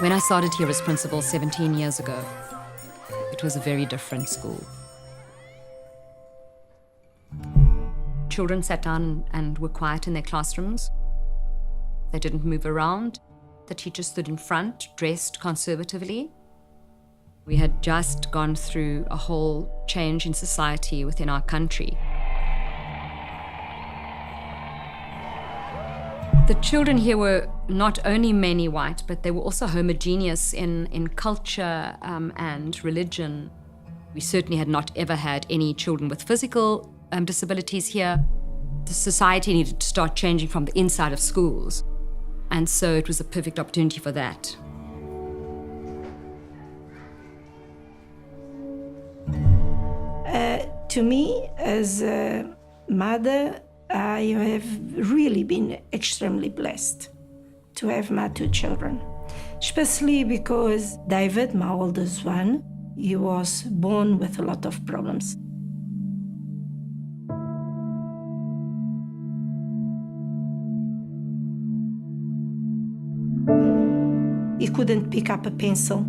When I started here as principal 17 years ago, it was a very different school. Children sat down and were quiet in their classrooms. They didn't move around. The teacher stood in front, dressed conservatively. We had just gone through a whole change in society within our country. The children here were not only mainly white, but they were also homogeneous in culture and religion. We certainly had not ever had any children with physical disabilities here. The society needed to start changing from the inside of schools. And so it was a perfect opportunity for that. To me, as a mother, I have really been extremely blessed to have my two children, especially because David, my oldest one, he was born with a lot of problems. He couldn't pick up a pencil.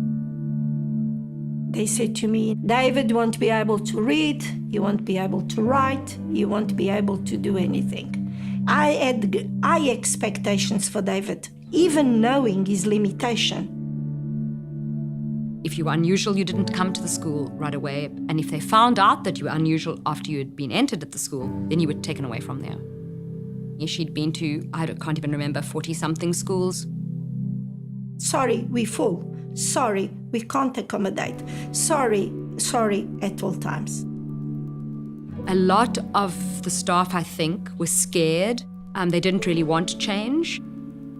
They said to me, David won't be able to read, he won't be able to write, he won't be able to do anything. I had high expectations for David, even knowing his limitation. If you were unusual, you didn't come to the school right away. And if they found out that you were unusual after you had been entered at the school, then you were taken away from there. She'd been to, I can't even remember, 40-something schools. Sorry, we're full. Sorry, we can't accommodate. Sorry at all times. A lot of the staff, I think, were scared. They didn't really want to change.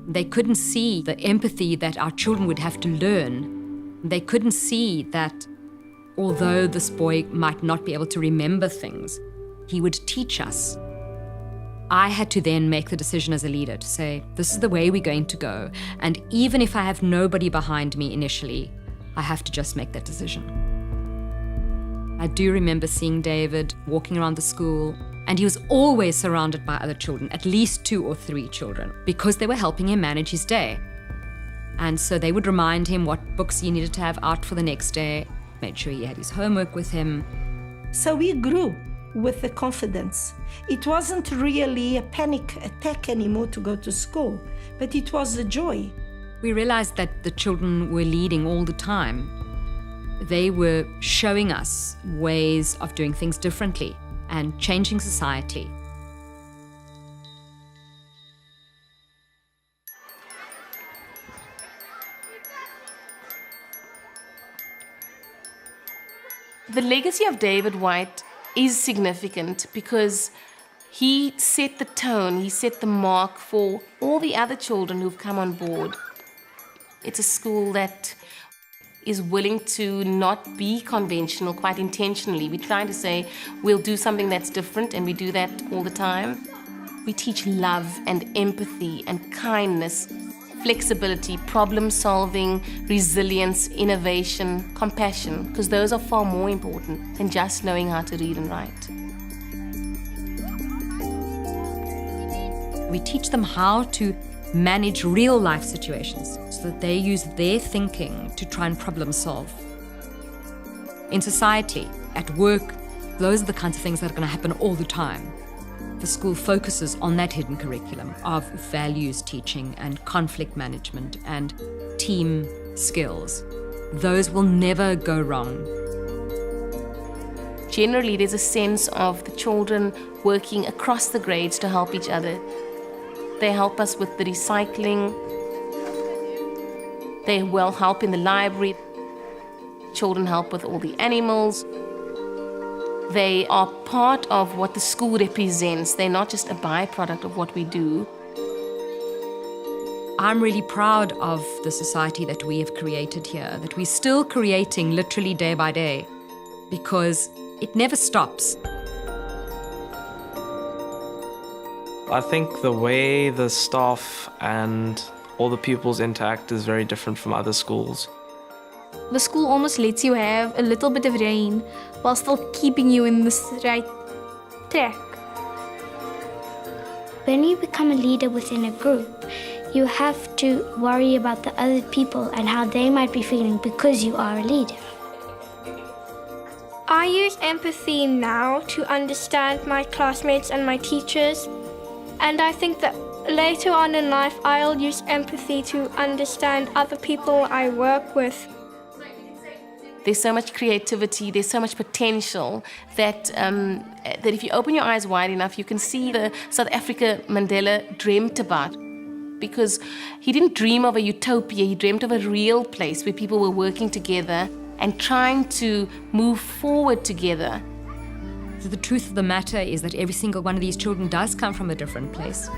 They couldn't see the empathy that our children would have to learn. They couldn't see that although this boy might not be able to remember things, he would teach us. I had to then make the decision as a leader to say, this is the way we're going to go. And even if I have nobody behind me initially, I have to just make that decision. I do remember seeing David walking around the school, and he was always surrounded by other children, at least 2 or 3 children, because they were helping him manage his day. And so they would remind him what books he needed to have out for the next day, made sure he had his homework with him. So we grew with the confidence. It wasn't really a panic attack anymore to go to school, but it was a joy. We realized that the children were leading all the time. They were showing us ways of doing things differently and changing society. The legacy of David White is significant because he set the tone, he set the mark for all the other children who've come on board. It's a school that is willing to not be conventional quite intentionally. We're trying to say we'll do something that's different, and we do that all the time. We teach love and empathy and kindness, flexibility, problem solving, resilience, innovation, compassion, because those are far more important than just knowing how to read and write. We teach them how to manage real life situations so that they use their thinking to try and problem solve. In society, at work, those are the kinds of things that are going to happen all the time. The school focuses on that hidden curriculum of values teaching and conflict management and team skills. Those will never go wrong. Generally, there's a sense of the children working across the grades to help each other. They help us with the recycling. They will help in the library. Children help with all the animals. They are part of what the school represents. They're not just a byproduct of what we do. I'm really proud of the society that we have created here, that we're still creating literally day by day, because it never stops. I think the way the staff and all the pupils interact is very different from other schools. The school almost lets you have a little bit of rein while still keeping you in this right track. When you become a leader within a group, you have to worry about the other people and how they might be feeling because you are a leader. I use empathy now to understand my classmates and my teachers, and I think that later on in life I'll use empathy to understand other people I work with. There's so much creativity, there's so much potential that if you open your eyes wide enough, you can see the South Africa Mandela dreamt about. Because he didn't dream of a utopia, he dreamt of a real place where people were working together and trying to move forward together. So the truth of the matter is that every single one of these children does come from a different place.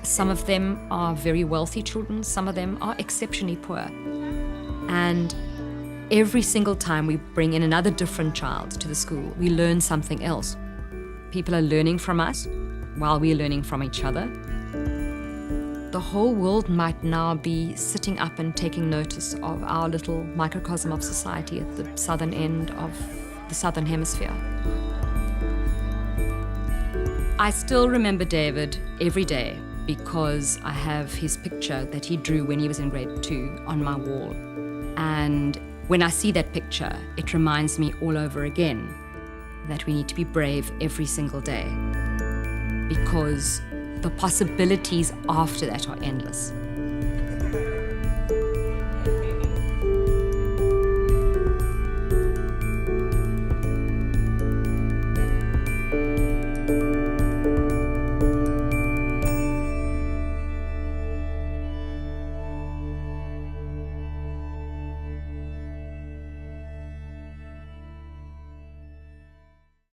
Some of them are very wealthy children, some of them are exceptionally poor. And every single time we bring in another different child to the school, we learn something else. People are learning from us while we're learning from each other. The whole world might now be sitting up and taking notice of our little microcosm of society at the southern end of the southern hemisphere. I still remember David every day because I have his picture that he drew when he was in grade 2 on my wall. And when I see that picture, it reminds me all over again that we need to be brave every single day because the possibilities after that are endless.